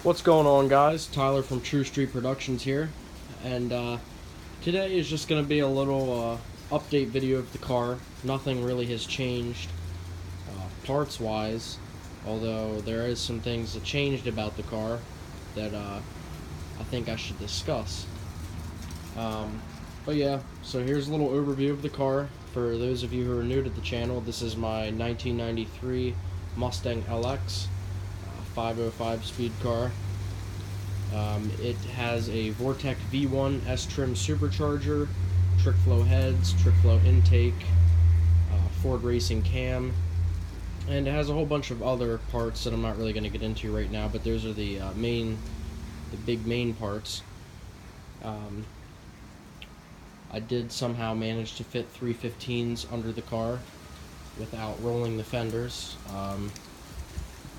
What's going on, guys? Tyler from True Street Productions here, and today is just going to be a little update video of the car. Nothing really has changed parts wise, although there is some things that changed about the car that I think I should discuss. But yeah, so here's a little overview of the car. For those of you who are new to the channel, this is my 1993 Mustang LX 505 speed car. It has a Vortec V1 S-Trim supercharger, trick flow heads, trick flow intake, Ford Racing cam, and it has a whole bunch of other parts that I'm not really going to get into right now, but those are the big main parts. I did somehow manage to fit 315s under the car without rolling the fenders.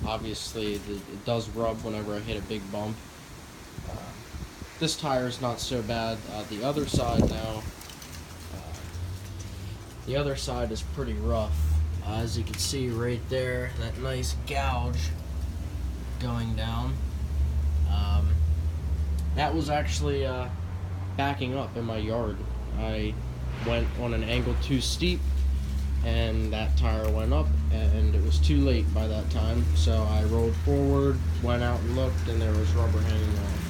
Obviously, it does rub whenever I hit a big bump. This tire is not so bad. The other side now, the other side is pretty rough. As you can see right there, that nice gouge going down. That was actually backing up in my yard. I went on an angle too steep, and that tire went up, and it was too late by that time, so I rolled forward, went out and looked, and there was rubber hanging off.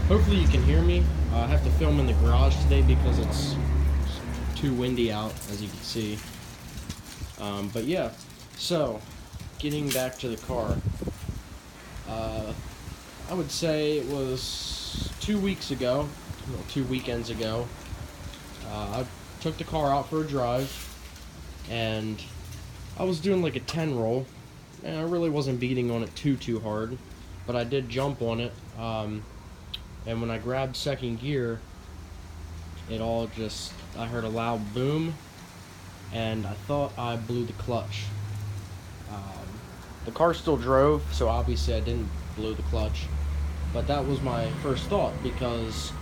Hopefully you can hear me. I have to film in the garage today because it's too windy out, as you can see. But yeah, so getting back to the car, I would say it was 2 weeks ago, well, 2 weekends ago. I took the car out for a drive, and I was doing like a 10 roll, and I really wasn't beating on it too hard, but I did jump on it, and when I grabbed second gear, it all just, I heard a loud boom, and I thought I blew the clutch. The car still drove, so obviously I didn't blow the clutch, but that was my first thought, because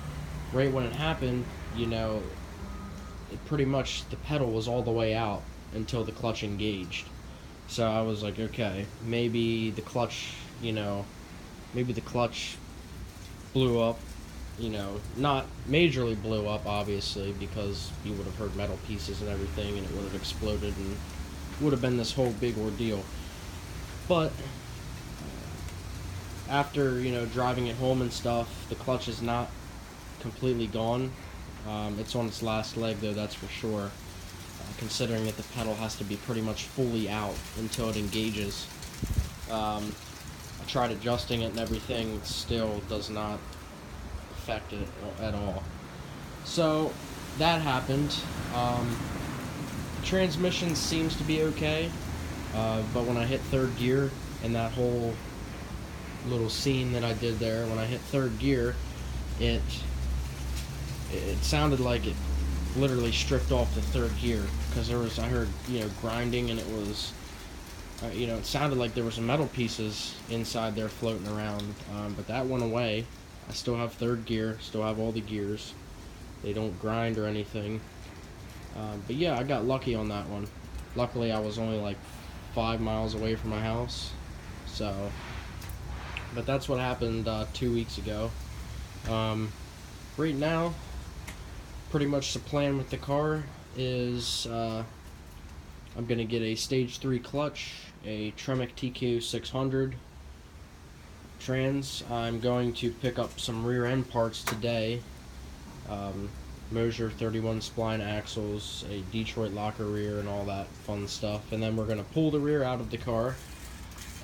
right when it happened, you know, pretty much the pedal was all the way out until the clutch engaged. So I was like, okay, maybe the clutch, maybe the clutch blew up, not majorly blew up, obviously, because you would have heard metal pieces and everything, and it would have exploded, and would have been this whole big ordeal. But after, driving it home and stuff, the clutch is not completely gone. It's on its last leg, though, that's for sure, considering that the pedal has to be pretty much fully out until it engages. I tried adjusting it and everything, it still does not affect it at all. So that happened. Transmission seems to be okay, but when I hit third gear, and that whole little scene that I did there, when I hit third gear, it sounded like it literally stripped off the third gear, because I heard, grinding, and it was, it sounded like there were some metal pieces inside there floating around, but that went away. I still have third gear, still have all the gears. They don't grind or anything. But yeah, I got lucky on that one. Luckily, I was only like 5 miles away from my house, so, but that's what happened 2 weeks ago. Right now, pretty much the plan with the car is I'm going to get a stage 3 clutch, a Tremec TQ600 trans. I'm going to pick up some rear end parts today, Mosier 31 spline axles, a Detroit locker rear, and all that fun stuff, and then we're going to pull the rear out of the car,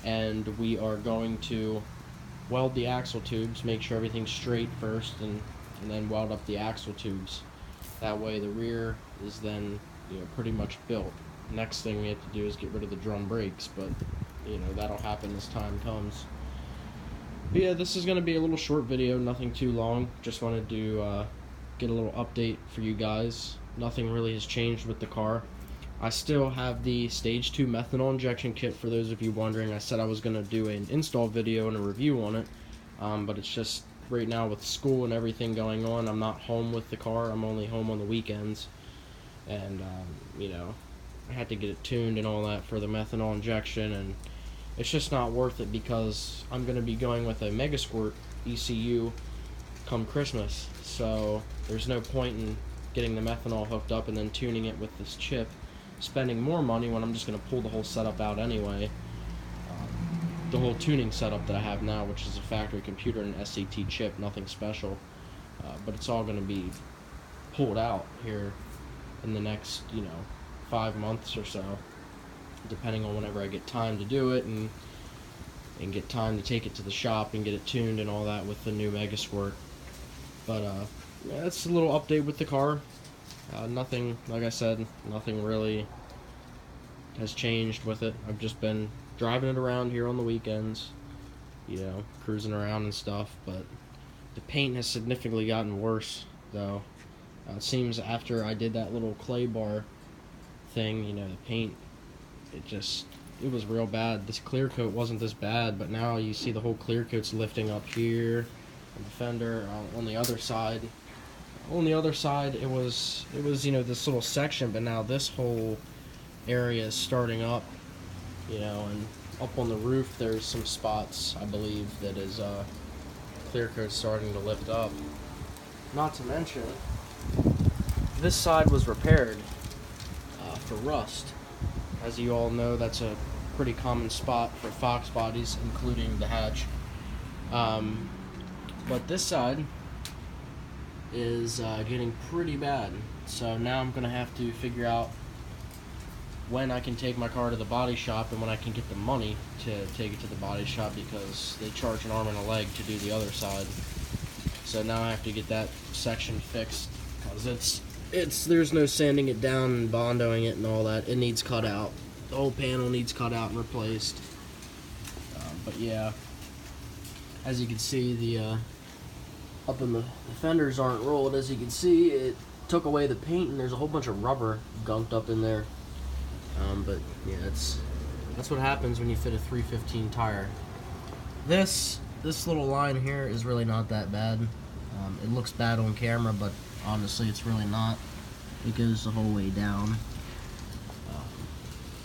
and we are going to weld the axle tubes, make sure everything's straight first, and then weld up the axle tubes. That way the rear is then, pretty much built. Next thing we have to do is get rid of the drum brakes, but, that'll happen as time comes. But yeah, this is going to be a little short video, nothing too long. Just wanted to get a little update for you guys. Nothing really has changed with the car. I still have the stage 2 methanol injection kit, for those of you wondering. I said I was going to do an install video and a review on it, but it's just right now with school and everything going on, I'm not home with the car. I'm only home on the weekends, and I had to get it tuned and all that for the methanol injection, and it's just not worth it because I'm going to be going with a Megasquirt ECU come Christmas. So there's no point in getting the methanol hooked up and then tuning it with this chip, spending more money when I'm just going to pull the whole setup out anyway. The whole tuning setup that I have now, which is a factory computer and an SCT chip, nothing special, but it's all going to be pulled out here in the next 5 months or so, depending on whenever I get time to do it and get time to take it to the shop and get it tuned and all that with the new Megasquirt. But yeah, that's a little update with the car. Nothing, like I said, nothing really has changed with it. I've just been driving it around here on the weekends, cruising around and stuff, but the paint has significantly gotten worse, though. It seems after I did that little clay bar thing, the paint, it was real bad. This clear coat wasn't this bad, but now you see the whole clear coat's lifting up here on the fender. On the other side, it was this little section, but now this whole area is starting up, and up on the roof there's some spots, I believe, that is clear coat starting to lift up. Not to mention, this side was repaired for rust. As you all know, that's a pretty common spot for Fox bodies, including the hatch. But this side is getting pretty bad. So now I'm going to have to figure out when I can take my car to the body shop and when I can get the money to take it to the body shop, because they charge an arm and a leg to do the other side. So now I have to get that section fixed, because there's no sanding it down and bondoing it and all that. It needs cut out. The whole panel needs cut out and replaced. But yeah, as you can see, the fenders aren't rolled. As you can see, it took away the paint and there's a whole bunch of rubber gunked up in there. But yeah, that's what happens when you fit a 315 tire. This little line here is really not that bad. It looks bad on camera, but honestly it's really not. It goes the whole way down.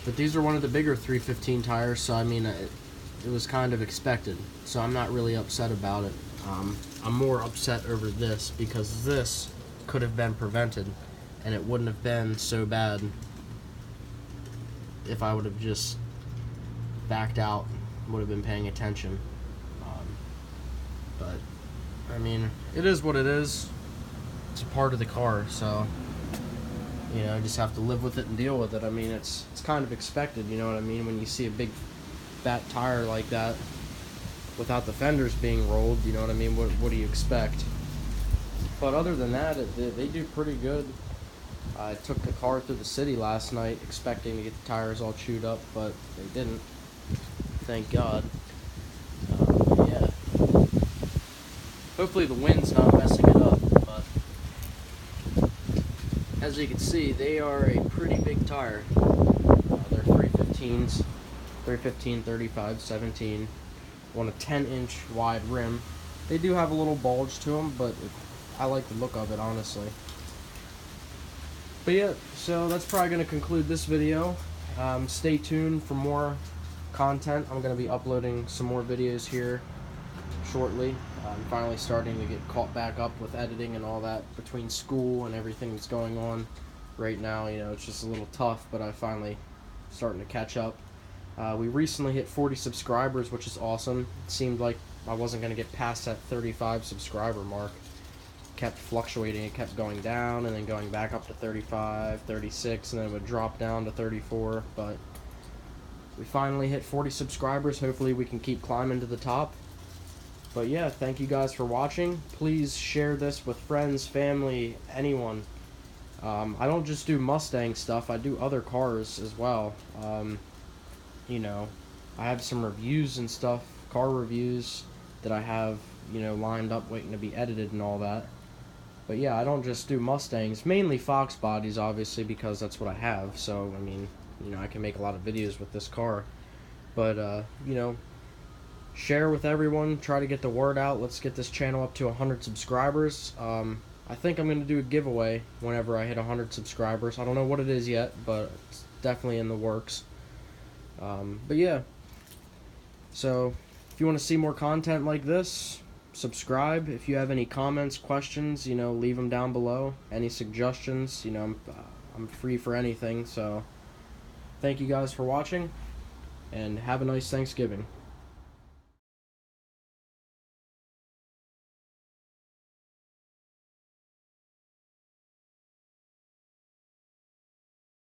But these are one of the bigger 315 tires, so I mean it was kind of expected, so I'm not really upset about it. I'm more upset over this, because this could have been prevented and it wouldn't have been so bad if I would have just backed out, would have been paying attention. But I mean, it is what it is. It's a part of the car, so I just have to live with it and deal with it. I mean, it's kind of expected, you know what I mean? When you see a big fat tire like that without the fenders being rolled, you know what I mean? What do you expect? But other than that, they do pretty good. I took the car through the city last night expecting to get the tires all chewed up, but they didn't. Thank God. Yeah. Hopefully the wind's not messing it up, but as you can see, they are a pretty big tire. They're 315s, 315, 35, 17, on a 10-inch wide rim. They do have a little bulge to them, but I like the look of it, honestly. But yeah, so that's probably going to conclude this video. Stay tuned for more content. I'm going to be uploading some more videos here shortly. I'm finally starting to get caught back up with editing and all that between school and everything that's going on right now. It's just a little tough, but I'm finally starting to catch up. We recently hit 40 subscribers, which is awesome. It seemed like I wasn't going to get past that 35 subscriber mark. Kept fluctuating. It kept going down and then going back up to 35, 36, and then it would drop down to 34. But we finally hit 40 subscribers. Hopefully we can keep climbing to the top. But yeah, thank you guys for watching. Please share this with friends, family, anyone. I don't just do Mustang stuff. I do other cars as well. I have some reviews and stuff, car reviews that I have, lined up waiting to be edited and all that. But yeah, I don't just do Mustangs, mainly Fox bodies, obviously, because that's what I have. So, I mean, I can make a lot of videos with this car. But, share with everyone, try to get the word out. Let's get this channel up to 100 subscribers. I think I'm going to do a giveaway whenever I hit 100 subscribers. I don't know what it is yet, but it's definitely in the works. But yeah, So if you want to see more content like this, subscribe. If you have any comments, questions, leave them down below. Any suggestions, I'm free for anything. So thank you guys for watching, and have a nice Thanksgiving.